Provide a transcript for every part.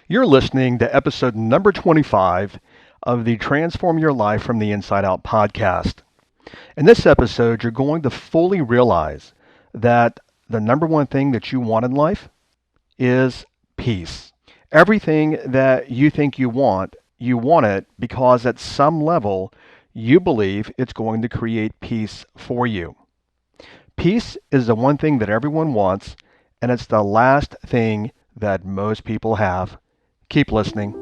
You're listening to episode number 25 of the Transform Your Life from the Inside Out podcast. In this episode, you're going to fully realize that the number one thing that you want in life is peace. Everything that you think you want it because at some level you believe it's going to create peace for you. Peace is the one thing that everyone wants, and it's the last thing that most people have. Keep listening.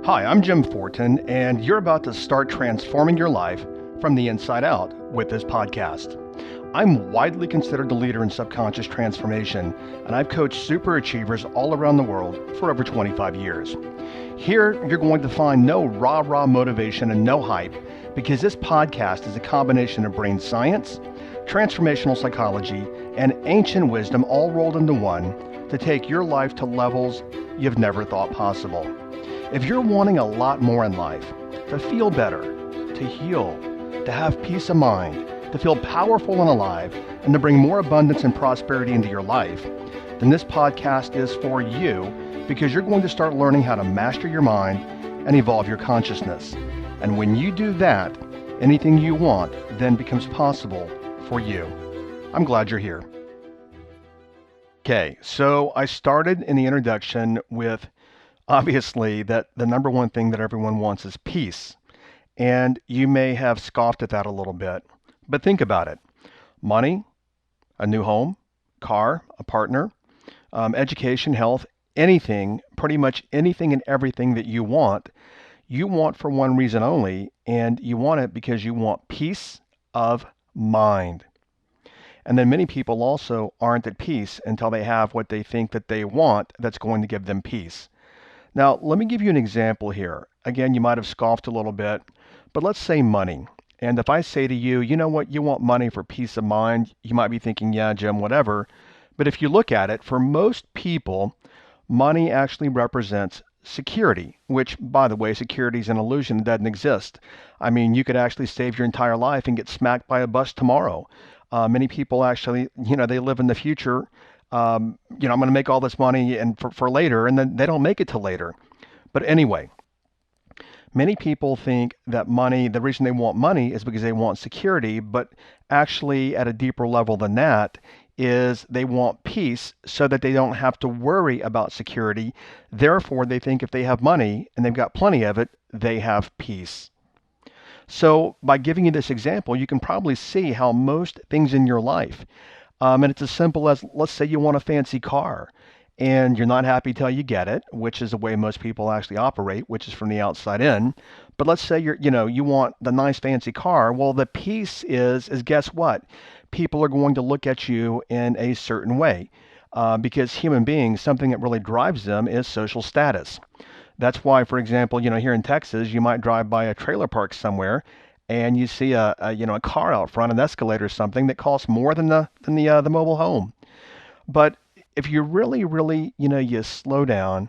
Hi, I'm Jim Fortin, and you're about to start transforming your life from the inside out with this podcast. I'm widely considered the leader in subconscious transformation, and I've coached super achievers all around the world for over 25 years. Here, you're going to find no rah-rah motivation and no hype, because this podcast is a combination of brain science, transformational psychology, and ancient wisdom all rolled into one to take your life to levels you've never thought possible. If you're wanting a lot more in life, to feel better, to heal, to have peace of mind, to feel powerful and alive, and to bring more abundance and prosperity into your life, then this podcast is for you, because you're going to start learning how to master your mind and evolve your consciousness. And when you do that, anything you want then becomes possible for you. I'm glad you're here. Okay, so I started in the introduction with obviously that the number one thing that everyone wants is peace. And you may have scoffed at that a little bit, but think about it. Money, a new home, car, a partner, education, health, anything, pretty much anything and everything that you want for one reason only, and you want it because you want peace of mind. And then many people also aren't at peace until they have what they think that they want that's going to give them peace. Now, let me give you an example here. Again, you might have scoffed a little bit, but let's say money. And if I say to you, you know what, you want money for peace of mind, you might be thinking, yeah, Jim, whatever. But if you look at it, for most people, money actually represents security, which, by the way, security is an illusion. It doesn't exist. I mean, you could actually save your entire life and get smacked by a bus tomorrow. Many people actually, they live in the future. I'm going to make all this money and for later, and then they don't make it till later. But anyway, many people think that money, the reason they want money is because they want security, but actually at a deeper level than that is they want peace so that they don't have to worry about security. Therefore, they think if they have money and they've got plenty of it, they have peace. So by giving you this example, you can probably see how most things in your life, and it's as simple as, let's say you want a fancy car and you're not happy till you get it, which is the way most people actually operate, which is from the outside in. But let's say you want the nice fancy car. Well, the piece is guess what? People are going to look at you in a certain way, because human beings, something that really drives them is social status. That's why, for example, here in Texas, you might drive by a trailer park somewhere, and you see a car out front, an Escalade or something that costs more than the mobile home. But if you really, really, you slow down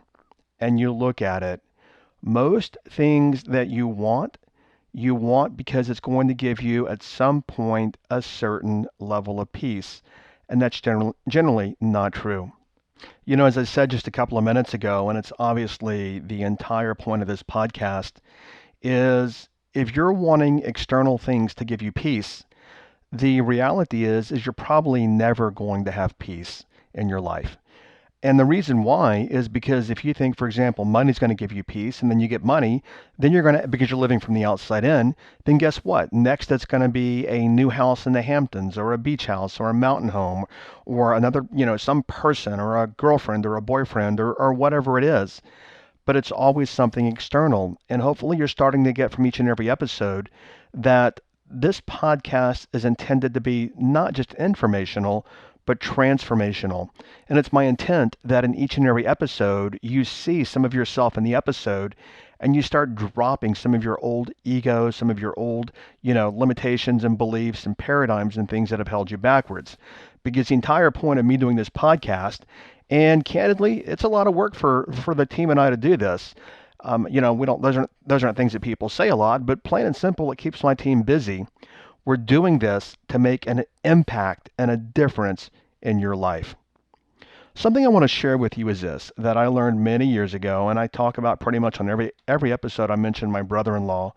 and you look at it, most things that you want because it's going to give you at some point a certain level of peace, and that's generally not true. As I said just a couple of minutes ago, and it's obviously the entire point of this podcast, is if you're wanting external things to give you peace, the reality is you're probably never going to have peace in your life. And the reason why is because if you think, for example, money's going to give you peace, and then you get money, then because you're living from the outside in, then guess what? Next, it's going to be a new house in the Hamptons, or a beach house, or a mountain home, or another, some person, or a girlfriend, or a boyfriend, or whatever it is. But it's always something external. And hopefully you're starting to get from each and every episode that this podcast is intended to be not just informational, but transformational. And it's my intent that in each and every episode, you see some of yourself in the episode and you start dropping some of your old ego, some of your old, limitations and beliefs and paradigms and things that have held you backwards. Because the entire point of me doing this podcast, and candidly, it's a lot of work for the team and I to do this. We don't, those aren't things that people say a lot, but plain and simple, it keeps my team busy. We're doing this to make an impact and a difference in your life. Something I want to share with you is this that I learned many years ago, and I talk about pretty much on every episode. I mention my brother-in-law,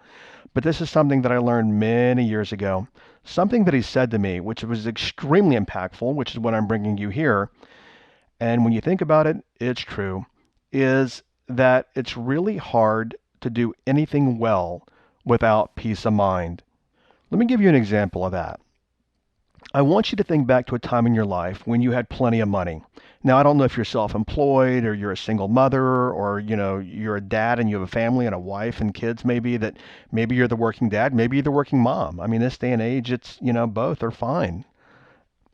but this is something that I learned many years ago. Something that he said to me, which was extremely impactful, which is what I'm bringing you here. And when you think about it, it's true, is that it's really hard to do anything well without peace of mind. Let me give you an example of that. I want you to think back to a time in your life when you had plenty of money. Now, I don't know if you're self-employed or you're a single mother or, you're a dad and you have a family and a wife and kids maybe that maybe you're the working dad, maybe you're the working mom. I mean, this day and age, it's, both are fine.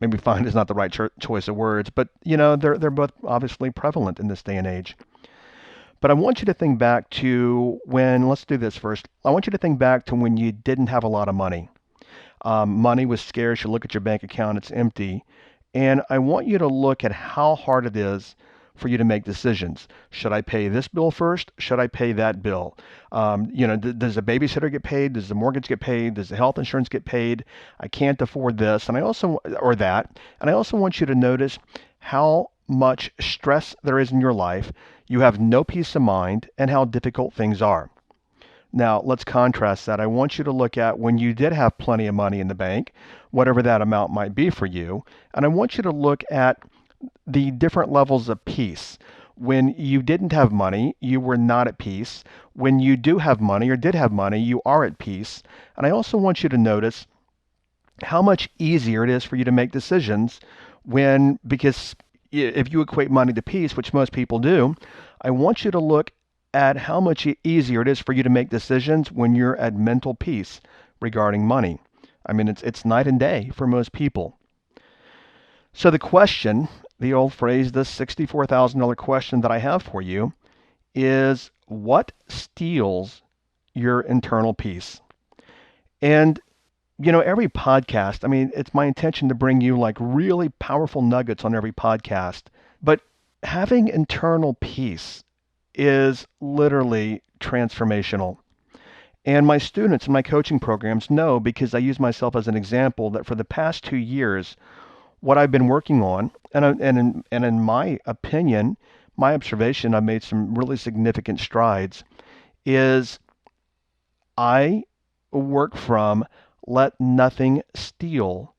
Maybe fine is not the right choice of words, but, they're both obviously prevalent in this day and age. But I want you to think back to let's do this first. I want you to think back to when you didn't have a lot of money. Money was scarce. You look at your bank account, it's empty. And I want you to look at how hard it is for you to make decisions. Should I pay this bill first? Should I pay that bill? Does the babysitter get paid? Does the mortgage get paid? Does the health insurance get paid? I can't afford this, and I also or that. And I also want you to notice how much stress there is in your life. You have no peace of mind, and how difficult things are. Now, let's contrast that. I want you to look at when you did have plenty of money in the bank, whatever that amount might be for you, and I want you to look at the different levels of peace. When you didn't have money, you were not at peace. When you do have money or did have money, you are at peace. And I also want you to notice how much easier it is for you to make decisions because if you equate money to peace, which most people do, I want you to look at how much easier it is for you to make decisions when you're at mental peace regarding money. I mean, it's night and day for most people. So the question, the old phrase, the $64,000 question that I have for you is, what steals your internal peace? And, every podcast, I mean, it's my intention to bring you like really powerful nuggets on every podcast, but having internal peace is literally transformational. And my students in my coaching programs know, because I use myself as an example, that for the past 2 years, what I've been working on, and in my opinion, my observation, I've made some really significant strides, is I work from let nothing steal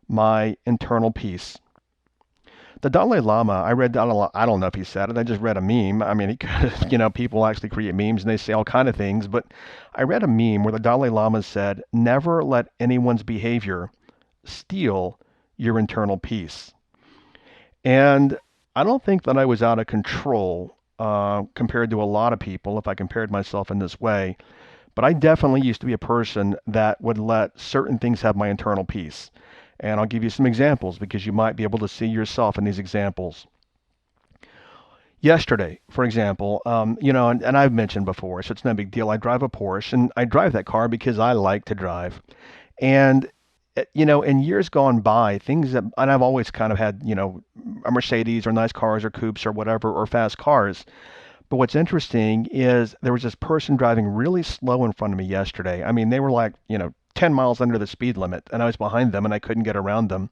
my internal peace. The Dalai Lama, I don't know if he said it, I just read a meme. I mean, he could, people actually create memes and they say all kind of things, but I read a meme where the Dalai Lama said, never let anyone's behavior steal your internal peace. And I don't think that I was out of control compared to a lot of people if I compared myself in this way, but I definitely used to be a person that would let certain things have my internal peace. And I'll give you some examples because you might be able to see yourself in these examples. Yesterday, for example, and I've mentioned before, so it's no big deal. I drive a Porsche, and I drive that car because I like to drive. And, in years gone by, and I've always kind of had, a Mercedes or nice cars or coupes or whatever, or fast cars. But what's interesting is there was this person driving really slow in front of me yesterday. I mean, they were like, 10 miles under the speed limit, and I was behind them and I couldn't get around them.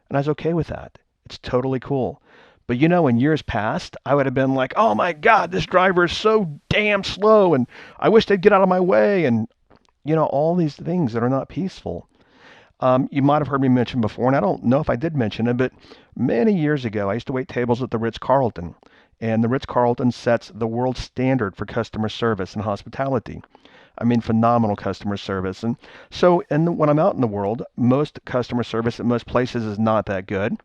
And I was okay with that. It's totally cool. But in years past, I would have been like, oh my God, this driver is so damn slow and I wish they'd get out of my way. And, all these things that are not peaceful. You might have heard me mention before, and I don't know if I did mention it, but many years ago, I used to wait tables at the Ritz-Carlton. And the Ritz-Carlton sets the world standard for customer service and hospitality. I mean, phenomenal customer service. And so, when I'm out in the world, most customer service at most places is not that good.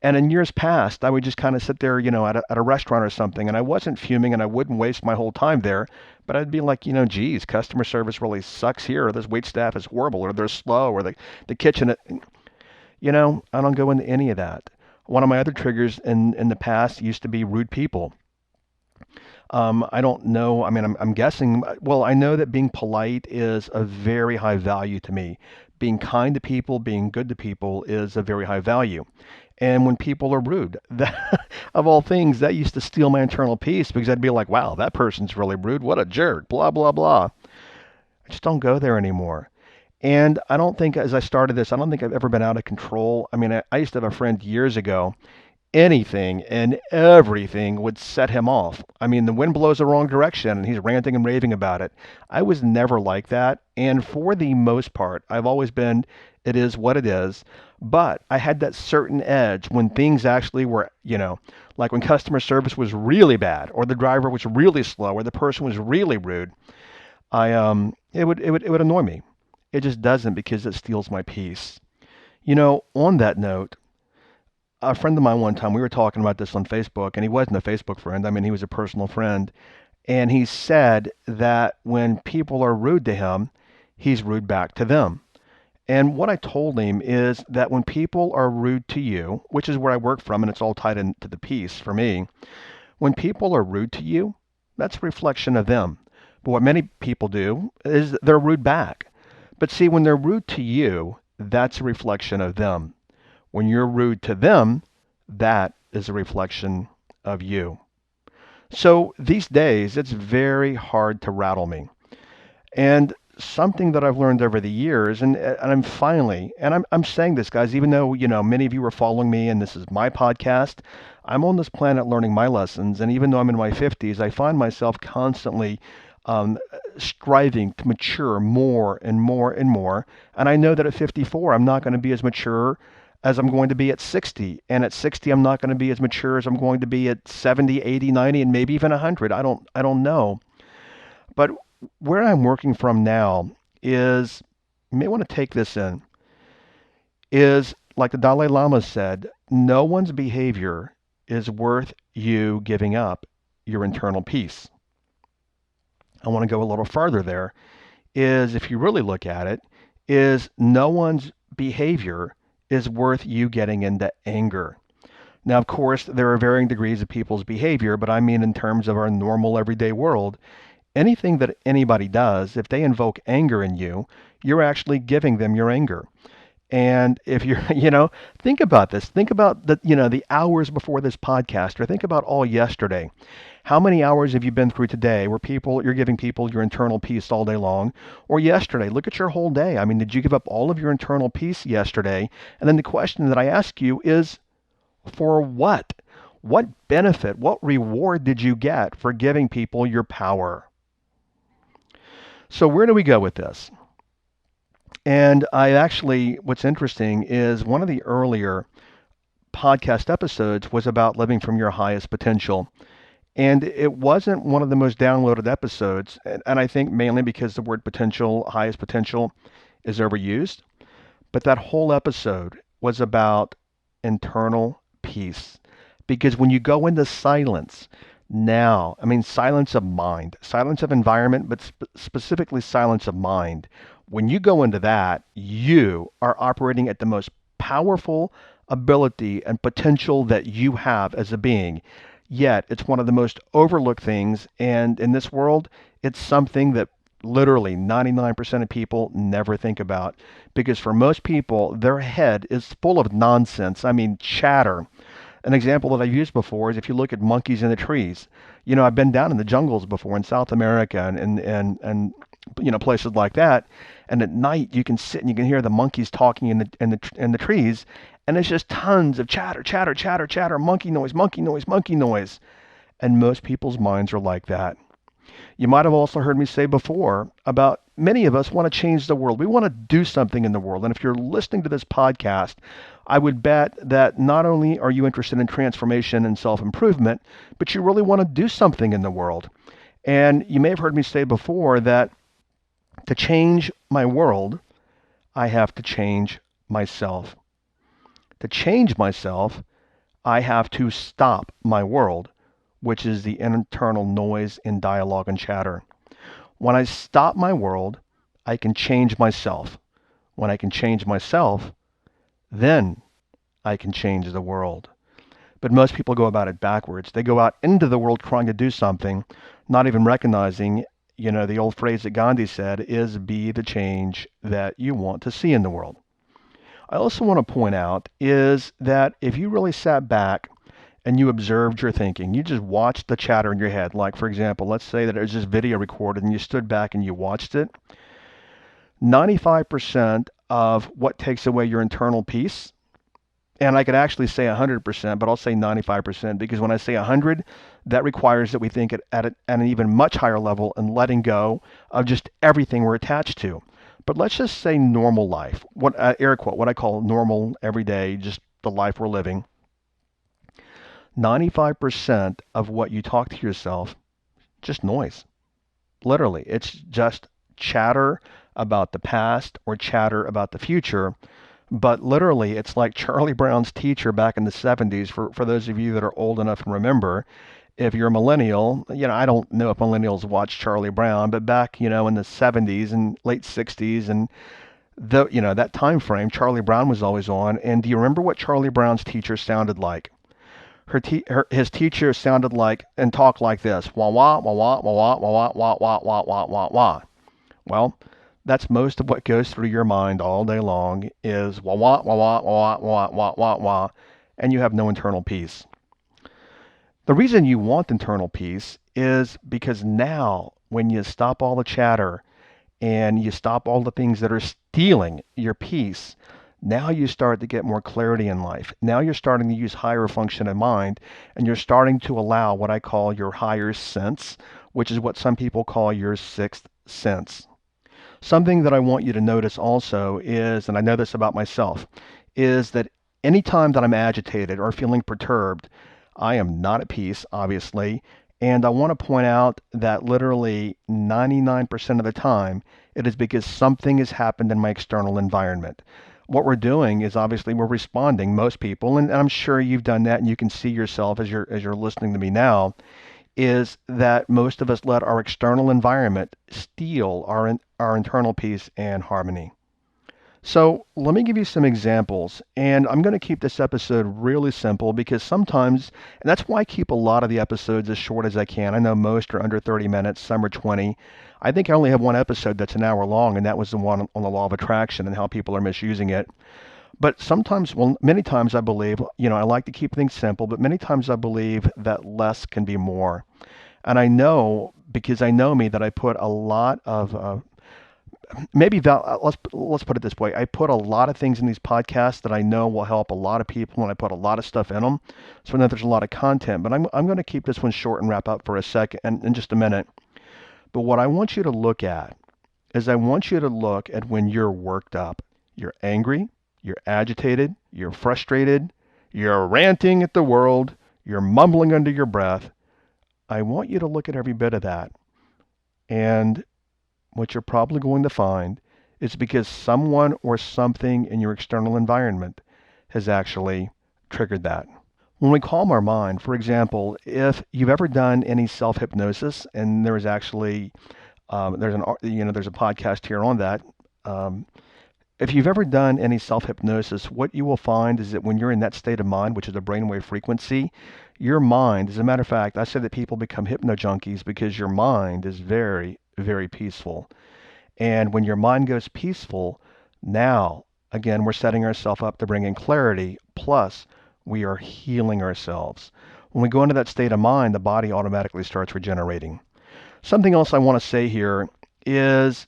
And in years past, I would just kind of sit there, at a restaurant or something, and I wasn't fuming and I wouldn't waste my whole time there. But I'd be like, geez, customer service really sucks here, or this wait staff is horrible, or they're slow, or the kitchen. I don't go into any of that. One of my other triggers in the past used to be rude people. I don't know. I mean, I'm guessing. Well, I know that being polite is a very high value to me. Being kind to people, being good to people is a very high value. And when people are rude, of all things, that used to steal my internal peace because I'd be like, wow, that person's really rude. What a jerk, blah, blah, blah. I just don't go there anymore. And as I started this, I don't think I've ever been out of control. I mean, I used to have a friend years ago, anything and everything would set him off. I mean, the wind blows the wrong direction and he's ranting and raving about it. I was never like that. And for the most part, I've always been, it is what it is. But I had that certain edge when things actually were, like when customer service was really bad or the driver was really slow or the person was really rude. It would annoy me. It just doesn't because it steals my peace. On that note, a friend of mine one time, we were talking about this on Facebook, and he wasn't a Facebook friend. I mean, he was a personal friend. And he said that when people are rude to him, he's rude back to them. And what I told him is that when people are rude to you, which is where I work from, and it's all tied into the piece for me, when people are rude to you, that's a reflection of them. But what many people do is they're rude back. But see, when they're rude to you, that's a reflection of them. When you're rude to them, that is a reflection of you. So these days, it's very hard to rattle me. And something that I've learned over the years, and I'm finally, and I'm saying this, guys, even though, many of you are following me and this is my podcast, I'm on this planet learning my lessons. And even though I'm in my 50s, I find myself constantly um, striving to mature more and more and more. And I know that at 54, I'm not going to be as mature as I'm going to be at 60. And at 60, I'm not going to be as mature as I'm going to be at 70, 80, 90, and maybe even 100. I don't know. But where I'm working from now is, you may want to take this in, is like the Dalai Lama said, no one's behavior is worth you giving up your internal peace. I want to go a little further there, is if you really look at it, is no one's behavior is worth you getting into anger. Now, of course, there are varying degrees of people's behavior, but I mean in terms of our normal everyday world, anything that anybody does, if they invoke anger in you, you're actually giving them your anger. And if you're, think about this. Think about the hours before this podcast, or think about all yesterday. How many hours have you been through today where you're giving people your internal peace all day long? Or yesterday, look at your whole day. I mean, did you give up all of your internal peace yesterday? And then the question that I ask you is, for what? What benefit, what reward did you get for giving people your power? So where do we go with this? And what's interesting is one of the earlier podcast episodes was about living from your highest potential. And it wasn't one of the most downloaded episodes. And I think mainly because the word potential, highest potential, is overused. But that whole episode was about internal peace. Because when you go into silence, now, I mean, silence of mind, silence of environment, but specifically silence of mind. When you go into that, you are operating at the most powerful ability and potential that you have as a being. Yet, it's one of the most overlooked things. And in this world, it's something that literally 99% of people never think about. Because for most people, their head is full of nonsense. I mean, chatter. An example that I've used before is if you look at monkeys in the trees. I've been down in the jungles before in South America and places like that. And at night you can sit and you can hear the monkeys talking in the trees, and it's just tons of chatter, chatter, chatter, chatter, monkey noise, monkey noise, monkey noise. And most people's minds are like that. You might have also heard me say before about many of us want to change the world. We want to do something in the world. And if you're listening to this podcast, I would bet that not only are you interested in transformation and self-improvement, but you really want to do something in the world. And you may have heard me say before that to change my world, I have to change myself. To change myself, I have to stop my world, which is the internal noise in dialogue and chatter. When I stop my world, I can change myself. When I can change myself, then I can change the world. But most people go about it backwards. They go out into the world trying to do something, not even recognizing, the old phrase that Gandhi said is be the change that you want to see in the world. I also want to point out is that if you really sat back and you observed your thinking, you just watched the chatter in your head. Like, for example, let's say that it was just video recorded and you stood back and you watched it. 95% of what takes away your internal peace And I could actually say 100%, but I'll say 95% because when I say 100, that requires that we think at an even much higher level and letting go of just everything we're attached to. But let's just say normal life, what air quote, what I call normal, everyday, just the life we're living. 95% of what you talk to yourself, just noise. Literally, it's just chatter about the past or chatter about the future. But literally, it's like Charlie Brown's teacher back in the 70s. For those of you that are old enough to remember, if you're a millennial, I don't know if millennials watch Charlie Brown, but back, in the 70s and late 60s and that time frame, Charlie Brown was always on. And do you remember what Charlie Brown's teacher sounded like? His teacher sounded like and talked like this: wah wah wah wah wah wah wah wah wah wah wah wah wah. Well, that's most of what goes through your mind all day long is wah wah wah wah wah wah wah wah wah, and you have no internal peace. The reason you want internal peace is because now, when you stop all the chatter and you stop all the things that are stealing your peace, now you start to get more clarity in life. Now you're starting to use higher function of mind, and you're starting to allow what I call your higher sense, which is what some people call your sixth sense. Something that I want you to notice also is, and I know this about myself, is that anytime that I'm agitated or feeling perturbed, I am not at peace, obviously. And I want to point out that literally 99% of the time, it is because something has happened in my external environment. What we're doing is obviously we're responding, most people, and I'm sure you've done that and you can see yourself as you're listening to me now, is that most of us let our external environment steal our internal peace and harmony. So let me give you some examples, and I'm going to keep this episode really simple because sometimes, and that's why I keep a lot of the episodes as short as I can. I know most are under 30 minutes, some are 20. I think I only have one episode that's an hour long, and that was the one on the law of attraction and how people are misusing it. But sometimes, well, many times I believe, I like to keep things simple, but many times I believe that less can be more. And I know, because I know me, that I put a lot of let's put it this way. I put a lot of things in these podcasts that I know will help a lot of people, and I put a lot of stuff in them. So I know there's a lot of content, but I'm going to keep this one short and wrap up for a second and in just a minute. But what I want you to look at is I want you to look at when you're worked up. You're angry, you're agitated, you're frustrated, you're ranting at the world, you're mumbling under your breath. I want you to look at every bit of that. And what you're probably going to find is because someone or something in your external environment has actually triggered that. When we calm our mind, for example, if you've ever done any self-hypnosis, and there is actually there's a podcast here on that. If you've ever done any self-hypnosis, what you will find is that when you're in that state of mind, which is a brainwave frequency, your mind, as a matter of fact, I say that people become hypno junkies because your mind is very, very peaceful. And when your mind goes peaceful, now, again, we're setting ourselves up to bring in clarity, plus we are healing ourselves. When we go into that state of mind, the body automatically starts regenerating. Something else I want to say here is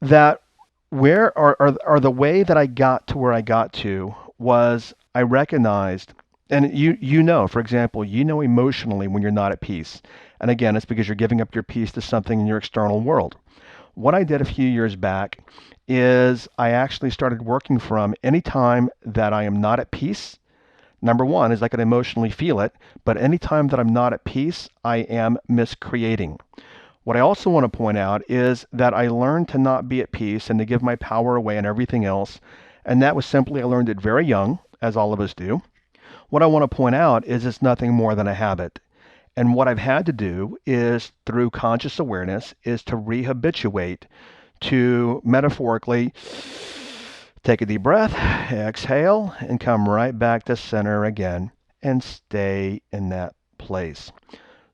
that where are the way that I got to where I got to was I recognized, and for example, emotionally when you're not at peace. And again, it's because you're giving up your peace to something in your external world. What I did a few years back is I actually started working from any time that I am not at peace. Number one is I can emotionally feel it, but any time that I'm not at peace, I am miscreating. What I also want to point out is that I learned to not be at peace and to give my power away and everything else. And that was simply, I learned it very young, as all of us do. What I want to point out is it's nothing more than a habit. And what I've had to do is, through conscious awareness, is to rehabituate to metaphorically take a deep breath, exhale, and come right back to center again and stay in that place.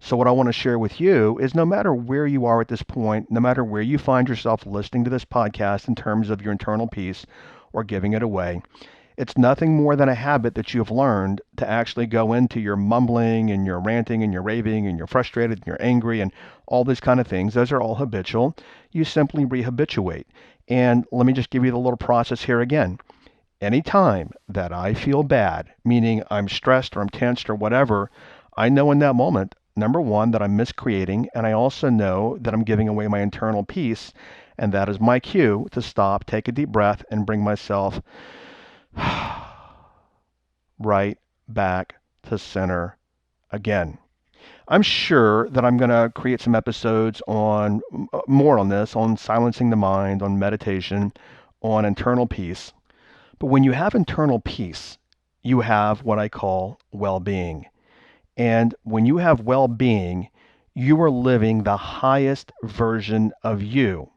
So what I want to share with you is no matter where you are at this point, no matter where you find yourself listening to this podcast in terms of your internal peace or giving it away, it's nothing more than a habit that you've learned to actually go into your mumbling and your ranting and your raving and you're frustrated and you're angry and all these kind of things. Those are all habitual. You simply rehabituate. And let me just give you the little process here again. Anytime that I feel bad, meaning I'm stressed or I'm tensed or whatever, I know in that moment, number one, that I'm miscreating, and I also know that I'm giving away my internal peace, and that is my cue to stop, take a deep breath, and bring myself right back to center again. I'm sure that I'm going to create some episodes on more on this, on silencing the mind, on meditation, on internal peace. But when you have internal peace, you have what I call well-being. And when you have well-being, you are living the highest version of you.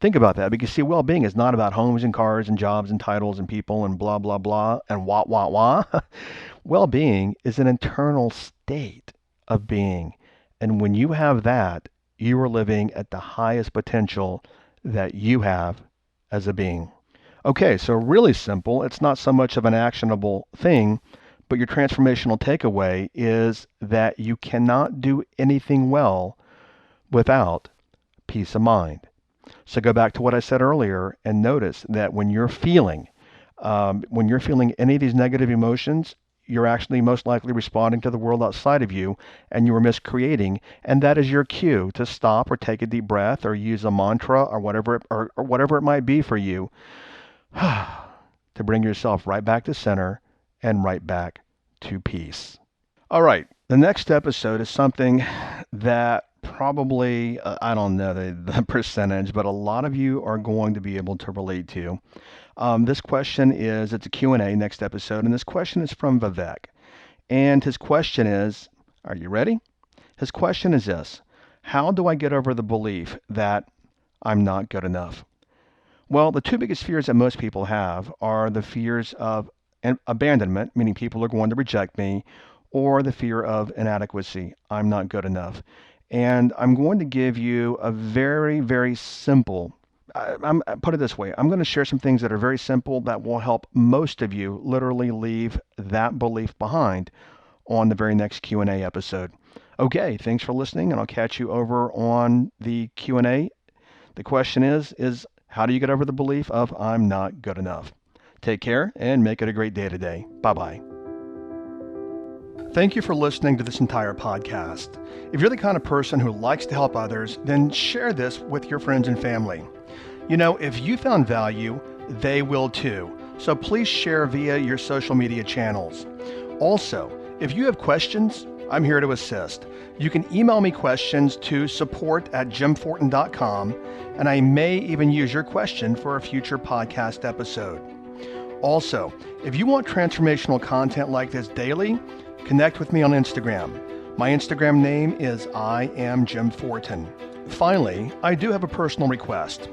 Think about that, because see, well-being is not about homes and cars and jobs and titles and people and blah, blah, blah and wah, wah, wah. Well-being is an internal state of being. And when you have that, you are living at the highest potential that you have as a being. Okay, so really simple. It's not so much of an actionable thing, but your transformational takeaway is that you cannot do anything well without peace of mind. So go back to what I said earlier and notice that when you're feeling any of these negative emotions, you're actually most likely responding to the world outside of you, and you are miscreating, and that is your cue to stop or take a deep breath or use a mantra or whatever it might be for you to bring yourself right back to center and right back to peace. All right, the next episode is something that probably, I don't know the percentage, but a lot of you are going to be able to relate to. This question it's a Q&A next episode, and this question is from Vivek. And his question is, are you ready? His question is this: how do I get over the belief that I'm not good enough? Well, the two biggest fears that most people have are the fears of abandonment, meaning people are going to reject me, or the fear of inadequacy. I'm not good enough. And I'm going to give you a very, very simple, put it this way, I'm going to share some things that are very simple that will help most of you literally leave that belief behind on the very next Q&A episode. Okay, thanks for listening, and I'll catch you over on the Q&A. The question is how do you get over the belief of I'm not good enough? Take care and make it a great day today. Bye-bye. Thank you for listening to this entire podcast. If you're the kind of person who likes to help others, then share this with your friends and family. You know, if you found value, they will too. So please share via your social media channels. Also, if you have questions, I'm here to assist. You can email me questions to support@jimfortin.com, and I may even use your question for a future podcast episode. Also, if you want transformational content like this daily, connect with me on Instagram. My Instagram name is I am Jim Fortin. Finally, I do have a personal request.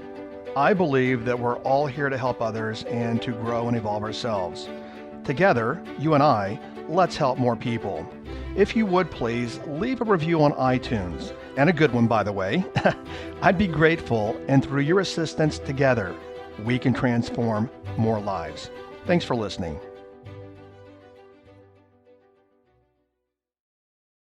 I believe that we're all here to help others and to grow and evolve ourselves. Together, you and I, let's help more people. If you would please leave a review on iTunes, and a good one, by the way. I'd be grateful, and through your assistance together, we can transform more lives. Thanks for listening.